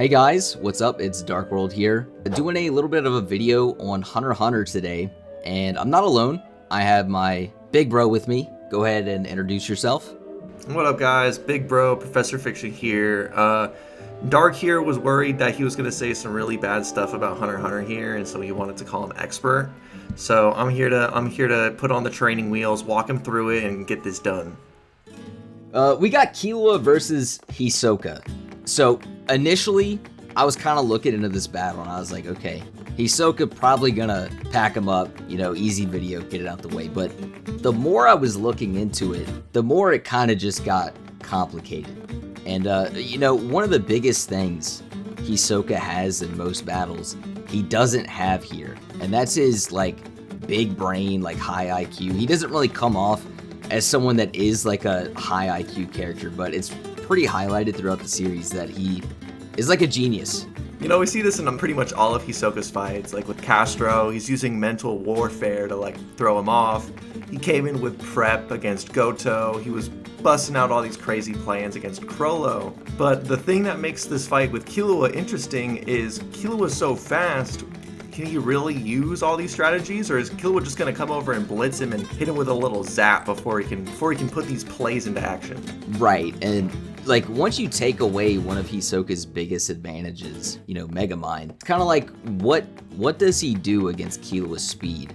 Hey guys, what's up? It's DARKWORLD here, doing a little bit of a video on Hunter x Hunter today, and I'm not alone. I have my big bro with me. Go ahead and introduce yourself. What up, guys? Big bro, Professor Fiction here. Dark here was worried that he was going to say some really bad stuff about Hunter x Hunter here, and so he wanted to call him expert. So I'm here to put on the training wheels, walk him through it, and get this done. We got Killua versus Hisoka. So initially, I was kind of looking into this battle, and I was like, okay, Hisoka probably gonna pack him up, easy video, get it out the way. But the more I was looking into it, the more it kind of just got complicated. And, one of the biggest things Hisoka has in most battles, he doesn't have here. And that's his, big brain, high IQ. He doesn't really come off as someone that is, a high IQ character, but it's pretty highlighted throughout the series that he is like a genius. We see this in pretty much all of Hisoka's fights. Like with Castro, he's using mental warfare to throw him off. He came in with prep against Goto. He was busting out all these crazy plans against Crollo. But the thing that makes this fight with Killua interesting is Killua's so fast. Can he really use all these strategies, or is Killua just gonna come over and blitz him and hit him with a little zap before he can put these plays into action? Right, and once you take away one of Hisoka's biggest advantages, Mega Mind, it's kind of like what does he do against Killua's speed?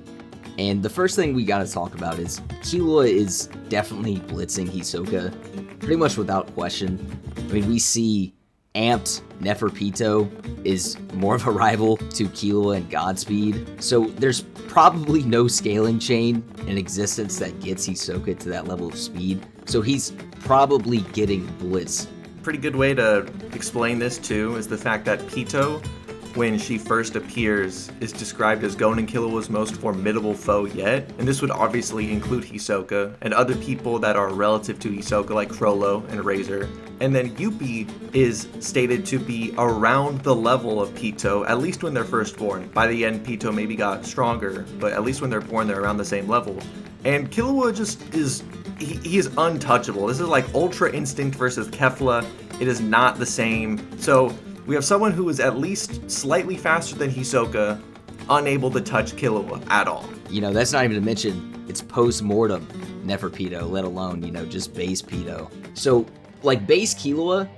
And the first thing we gotta talk about is Killua is definitely blitzing Hisoka, pretty much without question. I mean, we see amped Neferpito is more of a rival to Killua and Godspeed, so there's probably no scaling chain in existence that gets Hisoka to that level of speed, so he's probably getting blitzed. Pretty good way to explain this too is the fact that Pito, when she first appears, is described as Gon and Killua's most formidable foe yet, and this would obviously include Hisoka and other people that are relative to Hisoka like Crollo and Razor. And then Yuppie is stated to be around the level of Pito, at least when they're first born. By the end, Pito maybe got stronger, but at least when they're born, they're around the same level. And Killua just is, he is untouchable. This is like Ultra Instinct versus Kefla. It is not the same. So we have someone who is at least slightly faster than Hisoka, unable to touch Killua at all. That's not even to mention, it's post-mortem Neferpito, let alone, just base Pito. So, base Killua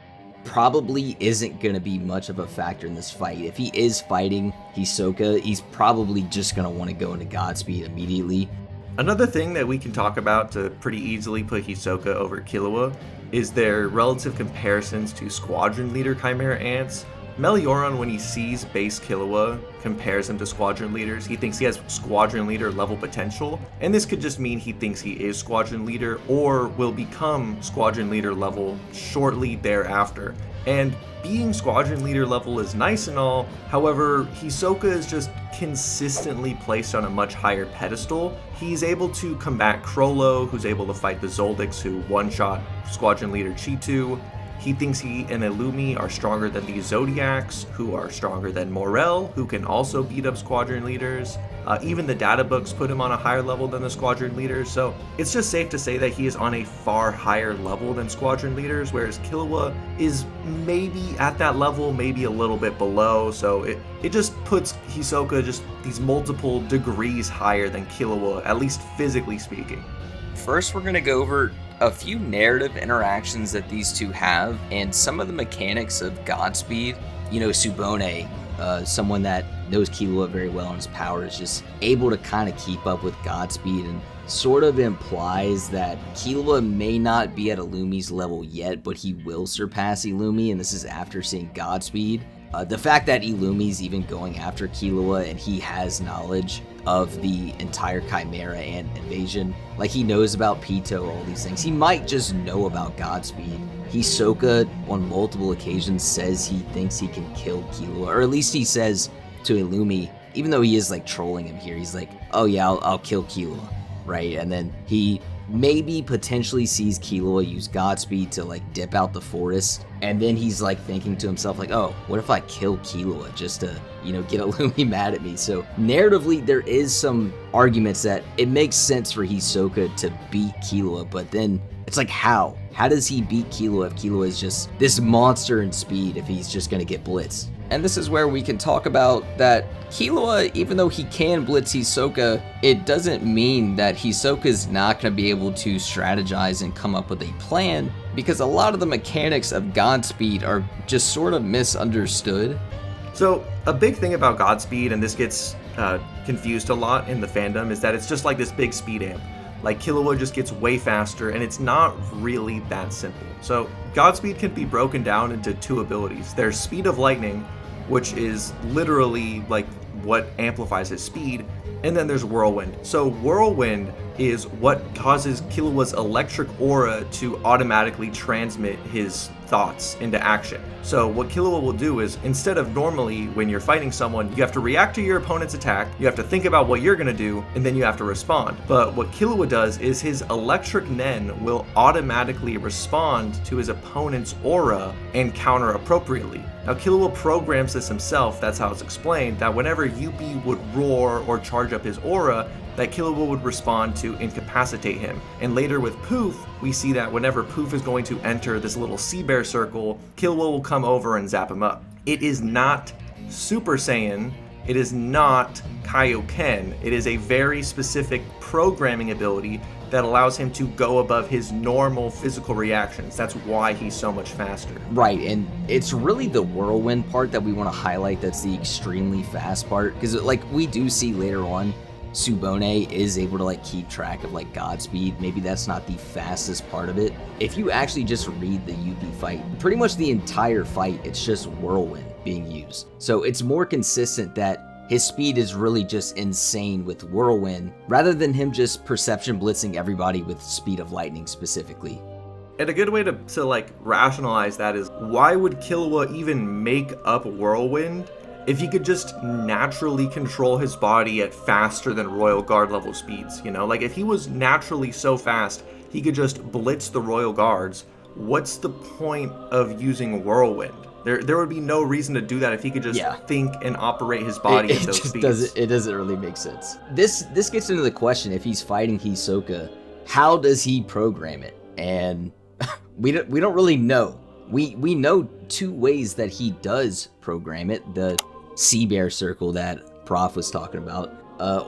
probably isn't going to be much of a factor in this fight. If he is fighting Hisoka, he's probably just going to want to go into Godspeed immediately. Another thing that we can talk about to pretty easily put Hisoka over Killua is their relative comparisons to Squadron Leader Chimera Ants. Melioron, when he sees base Killua, compares him to Squadron Leaders. He thinks he has Squadron Leader level potential, and this could just mean he thinks he is Squadron Leader or will become Squadron Leader level shortly thereafter. And being Squadron Leader level is nice and all, however, Hisoka is just consistently placed on a much higher pedestal. He's able to combat Crollo, who's able to fight the Zoldicks who one-shot Squadron Leader Chitu. He thinks he and Illumi are stronger than the Zodiacs, who are stronger than Morow, who can also beat up Squadron Leaders. Even the data books put him on a higher level than the Squadron Leaders, so it's just safe to say that he is on a far higher level than Squadron Leaders, whereas Killua is maybe at that level, maybe a little bit below, so it just puts Hisoka just these multiple degrees higher than Killua, at least physically speaking. First, we're going to go over a few narrative interactions that these two have, and some of the mechanics of Godspeed. Subone, someone that knows Killua very well and his power, is just able to kind of keep up with Godspeed and sort of implies that Killua may not be at Illumi's level yet, but he will surpass Illumi, and this is after seeing Godspeed. The fact that Illumi's even going after Killua and he has knowledge of the entire Chimera and invasion, he knows about Pito, all these things. He might just know about Godspeed. Hisoka, on multiple occasions, says he thinks he can kill Killua, or at least he says to Illumi, even though he is trolling him here, he's like, oh yeah, I'll kill Killua, right? And then he maybe potentially sees Killua use Godspeed to dip out the forest, and then he's thinking to himself oh, what if I kill Killua just to get Illumi mad at me? So narratively there is some arguments that it makes sense for Hisoka to beat Killua, but then It's like, how? How does he beat Killua if Killua is just this monster in speed if he's just gonna get blitzed? And this is where we can talk about that Killua, even though he can blitz Hisoka, it doesn't mean that Hisoka's not going to be able to strategize and come up with a plan, because a lot of the mechanics of Godspeed are just sort of misunderstood. So a big thing about Godspeed, and this gets confused a lot in the fandom, is that it's just like this big speed amp. Like Killua just gets way faster, and it's not really that simple. So Godspeed can be broken down into two abilities. There's Speed of Lightning, which is literally like what amplifies his speed, and then there's Whirlwind. So Whirlwind is what causes Killua's electric aura to automatically transmit his thoughts into action. So what Killua will do is, instead of normally when you're fighting someone, you have to react to your opponent's attack, you have to think about what you're gonna do, and then you have to respond. But what Killua does is his electric nen will automatically respond to his opponent's aura and counter appropriately. Now Killua programs this himself, that's how it's explained, that whenever UP would roar or charge up his aura, that Killua would respond to incapacitate him. And later with Poof, we see that whenever Poof is going to enter this little sea bear circle, Killua will come over and zap him up. It is not Super Saiyan, it is not Kaioken, it is a very specific programming ability that allows him to go above his normal physical reactions. That's why he's so much faster. Right, and it's really the Whirlwind part that we want to highlight that's the extremely fast part, because like we do see later on, Subone is able to like keep track of like Godspeed. Maybe that's not the fastest part of it. If you actually just read the UP fight, pretty much the entire fight, it's just Whirlwind being used. So it's more consistent that his speed is really just insane with Whirlwind, rather than him just perception blitzing everybody with Speed of Lightning specifically. And a good way to like rationalize that is, why would Killua even make up Whirlwind if he could just naturally control his body at faster than Royal Guard level speeds? You know, like if he was naturally so fast, he could just blitz the Royal Guards. What's the point of using Whirlwind? There would be no reason to do that if he could just think and operate his body at those speeds. It doesn't really make sense. This gets into the question, if he's fighting Hisoka, how does he program it? And we don't really know. We know two ways that he does program it: the Sea Bear Circle that Prof was talking about,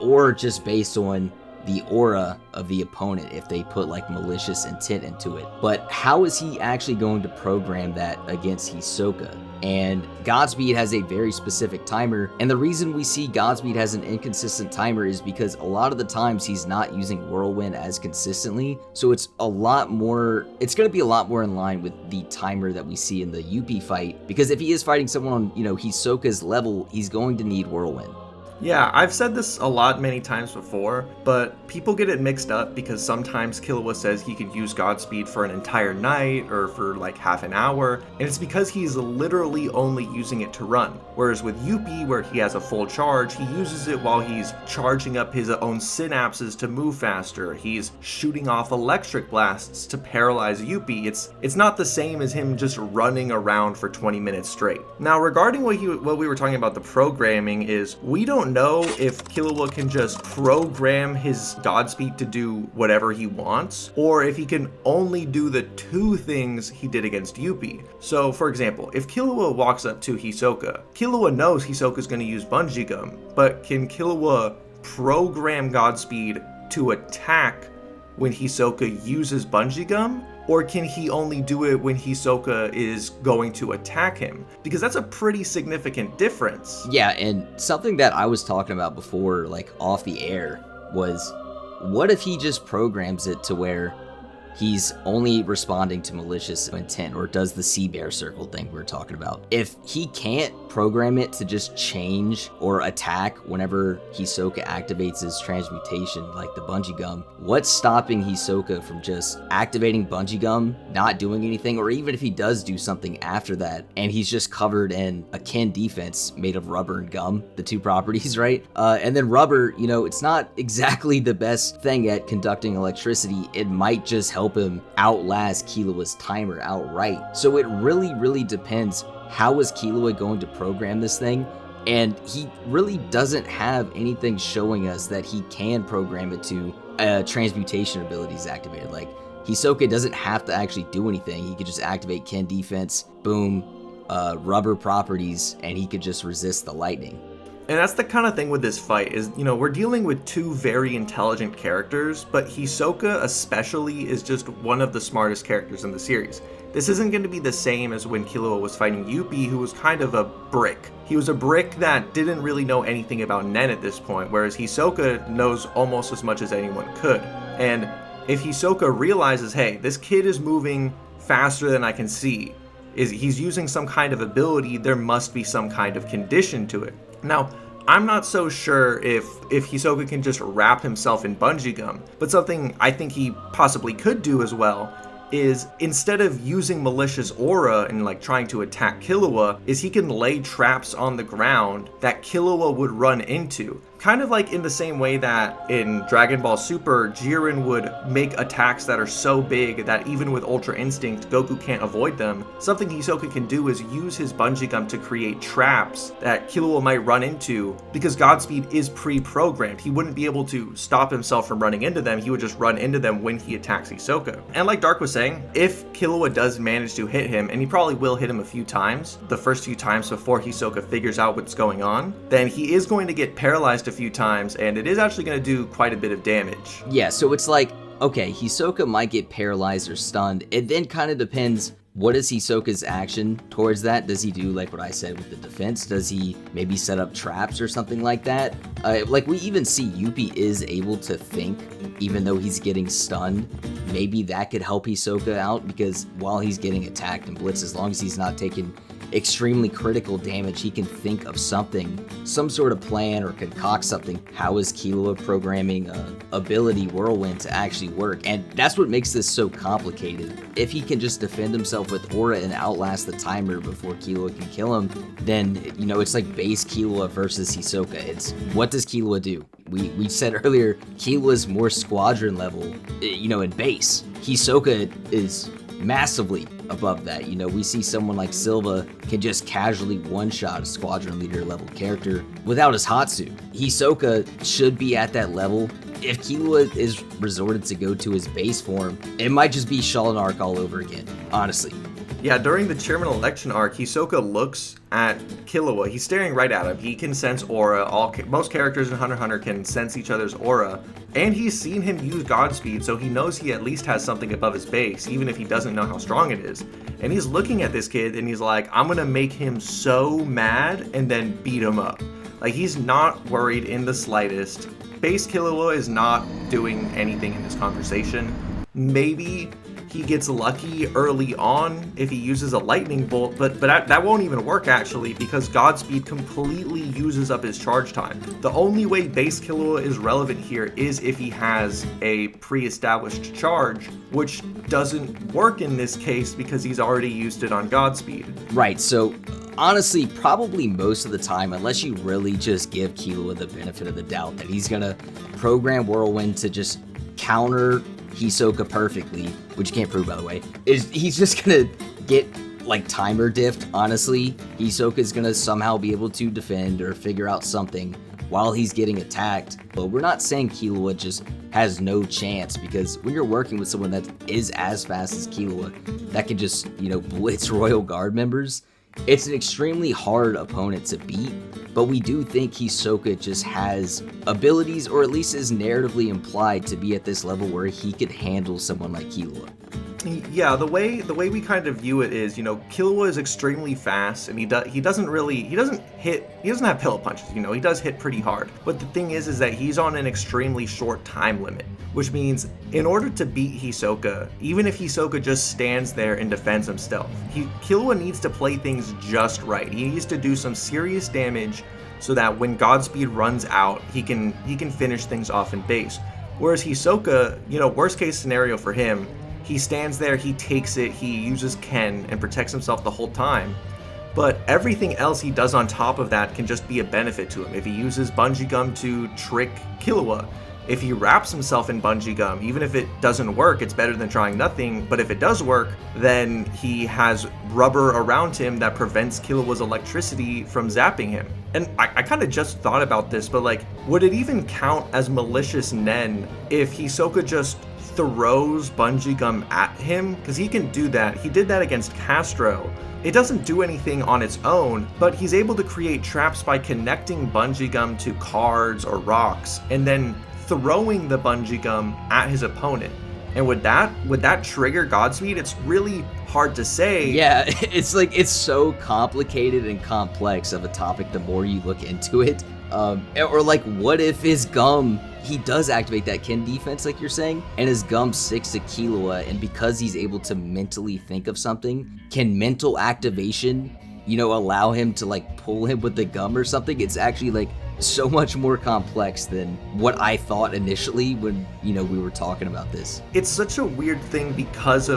or just based on the aura of the opponent if they put like malicious intent into it. But how is he actually going to program that against Hisoka? And Godspeed has a very specific timer, and the reason we see Godspeed has an inconsistent timer is because a lot of the times he's not using Whirlwind as consistently, so it's going to be a lot more in line with the timer that we see in the UP fight, because if he is fighting someone on, Hisoka's level, he's going to need Whirlwind. Yeah, I've said this a lot many times before, but people get it mixed up because sometimes Killua says he can use Godspeed for an entire night or for like half an hour, and it's because he's literally only using it to run. Whereas with Yuppie, where he has a full charge, he uses it while he's charging up his own synapses to move faster. He's shooting off electric blasts to paralyze Yuppie. It's not the same as him just running around for 20 minutes straight. Now, regarding what we were talking about, the programming is, we don't know if Killua can just program his Godspeed to do whatever he wants, or if he can only do the two things he did against Yuppie. So, for example, if Killua walks up to Hisoka, Killua knows Hisoka's going to use Bungee Gum, but can Killua program Godspeed to attack when Hisoka uses Bungee Gum? Or can he only do it when Hisoka is going to attack him? Because that's a pretty significant difference. Yeah, and something that I was talking about before, like off the air, was what if he just programs it to where he's only responding to malicious intent, or does the Sea Bear Circle thing we were talking about? If he can't program it to just change or attack whenever Hisoka activates his transmutation, like the Bungee Gum, what's stopping Hisoka from just activating Bungee Gum, not doing anything, or even if he does do something after that, and he's just covered in a Ken defense made of rubber and gum, the two properties, right? And then rubber, it's not exactly the best thing at conducting electricity. It might just help him outlast Killua's timer outright. So it really depends. How is Killua going to program this thing? And he really doesn't have anything showing us that he can program it to transmutation abilities activated. Like, Hisoka doesn't have to actually do anything. He could just activate Ken defense, boom, rubber properties, and he could just resist the lightning. And that's the kind of thing with this fight is, we're dealing with two very intelligent characters, but Hisoka especially is just one of the smartest characters in the series. This isn't going to be the same as when Killua was fighting Youpi, who was kind of a brick. He was a brick that didn't really know anything about Nen at this point, whereas Hisoka knows almost as much as anyone could. And if Hisoka realizes, hey, this kid is moving faster than I can see, he's using some kind of ability, there must be some kind of condition to it. Now, I'm not so sure if Hisoka can just wrap himself in Bungee Gum, but something I think he possibly could do as well is instead of using malicious aura and like trying to attack Killua, is he can lay traps on the ground that Killua would run into. Kind of like in the same way that in Dragon Ball Super, Jiren would make attacks that are so big that even with Ultra Instinct, Goku can't avoid them. Something Hisoka can do is use his Bungee Gum to create traps that Killua might run into, because Godspeed is pre-programmed. He wouldn't be able to stop himself from running into them, he would just run into them when he attacks Hisoka. And like Dark was saying, if Killua does manage to hit him, and he probably will hit him a few times, the first few times before Hisoka figures out what's going on, then he is going to get paralyzed a few times, and it is actually going to do quite a bit of damage. Yeah, so it's like, okay, Hisoka might get paralyzed or stunned. It then kind of depends, what is Hisoka's action towards that? Does he do like what I said with the defense? Does he maybe set up traps or something like that? Like we even see Youpi is able to think even though he's getting stunned. Maybe that could help Hisoka out, because while he's getting attacked and blitzed, as long as he's not taking extremely critical damage, he can think of something, some sort of plan, or concoct something. How is Killua programming ability Whirlwind to actually work? And that's what makes this so complicated. If he can just defend himself with aura and outlast the timer before Killua can kill him, then it's like base Killua versus Hisoka. It's what does Killua do? We said earlier, Killua's more Squadron level, in base. Hisoka is massively above that. We see someone like Silva can just casually one-shot a Squadron leader level character without his Hatsu. Hisoka should be at that level. If Killua is resorted to go to his base form, it might just be Shaolin Arc all over again, honestly. Yeah, during the chairman election arc, Hisoka looks at Killua. He's staring right at him. He can sense aura. Most characters in Hunter x Hunter can sense each other's aura. And he's seen him use Godspeed, so he knows he at least has something above his base, even if he doesn't know how strong it is. And he's looking at this kid and he's like, I'm gonna make him so mad and then beat him up. Like, he's not worried in the slightest. Base Killua is not doing anything in this conversation. Maybe he gets lucky early on if he uses a lightning bolt, but that won't even work actually, because Godspeed completely uses up his charge time. The only way base Killua is relevant here is if he has a pre-established charge, which doesn't work in this case because he's already used it on Godspeed. Right, so honestly, probably most of the time, unless you really just give Killua the benefit of the doubt that he's gonna program Whirlwind to just counter Hisoka perfectly, which you can't prove by the way, he's just gonna get like timer diffed. Honestly, Hisoka's gonna somehow be able to defend or figure out something while he's getting attacked. But we're not saying Killua just has no chance, because when you're working with someone that is as fast as Killua, that can just, blitz Royal Guard members, it's an extremely hard opponent to beat. But we do think Hisoka just has abilities, or at least is narratively implied to be at this level where he could handle someone like Killua. Yeah, the way we kind of view it is, Killua is extremely fast, and he doesn't have pillow punches, he does hit pretty hard. But the thing is that he's on an extremely short time limit, which means in order to beat Hisoka, even if Hisoka just stands there and defends himself, Killua needs to play things just right. He needs to do some serious damage so that when Godspeed runs out, he can finish things off in base. Whereas Hisoka, worst case scenario for him, he stands there, he takes it, he uses Ken and protects himself the whole time. But everything else he does on top of that can just be a benefit to him. If he uses Bungee Gum to trick Killua, if he wraps himself in Bungee Gum, even if it doesn't work, it's better than trying nothing. But if it does work, then he has rubber around him that prevents Killua's electricity from zapping him. And I kind of just thought about this, but would it even count as malicious Nen if Hisoka just throws Bungee Gum at him, because he can do that. He did that against Castro. It doesn't do anything on its own, but he's able to create traps by connecting Bungee Gum to cards or rocks, and then throwing the Bungee Gum at his opponent. And would that trigger Godspeed? It's really hard to say. Yeah, it's like, it's so complicated and complex of a topic the more you look into it. Or like, what if his gum, he does activate that Ken defense like you're saying, and his gum sticks to Killua, and because he's able to mentally think of something, can mental activation, allow him to like pull him with the gum or something? It's actually like so much more complex than what I thought initially when, we were talking about this. It's such a weird thing because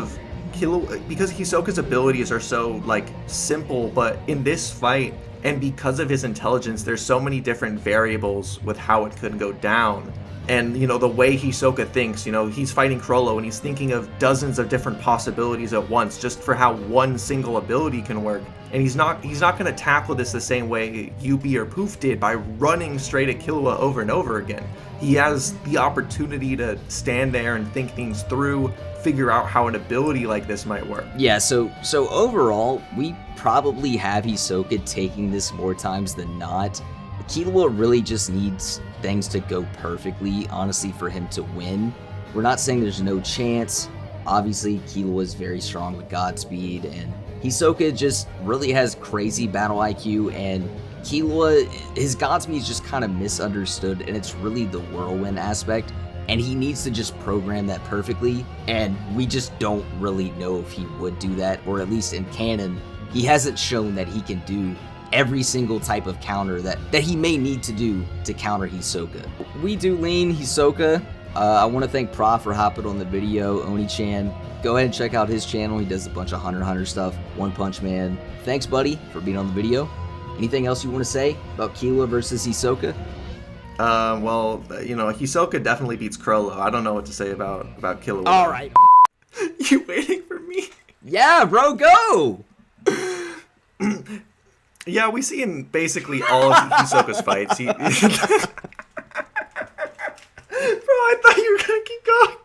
Hisoka's abilities are so like simple, but in this fight, and because of his intelligence, there's so many different variables with how it could go down. And, the way Hisoka thinks, he's fighting Chrollo and he's thinking of dozens of different possibilities at once just for how one single ability can work. And he's not going to tackle this the same way Yubi or Poof did by running straight at Killua over and over again. He has the opportunity to stand there and think things through, figure out how an ability like this might work. Yeah, so overall, we probably have Hisoka taking this more times than not. Killua really just needs things to go perfectly, honestly, for him to win. We're not saying there's no chance. Obviously, Killua is very strong with Godspeed, and Hisoka just really has crazy battle IQ, and Killua, his Godspeed is just kind of misunderstood, and it's really the Whirlwind aspect, and he needs to just program that perfectly, and we just don't really know if he would do that, or at least in canon, he hasn't shown that he can do every single type of counter that he may need to do to counter Hisoka. We do lean Hisoka. I want to thank Prof for hopping on the video, Oni-chan. Go ahead and check out his channel. He does a bunch of Hunter stuff, One Punch Man. Thanks, buddy, for being on the video. Anything else you want to say about Killua versus Hisoka? Well, Hisoka definitely beats Chrollo. I don't know what to say about Killua. All right. You waiting for me? Yeah, bro, go! Yeah, we see in basically all of Hisoka's fights. Bro, I thought you were gonna keep going.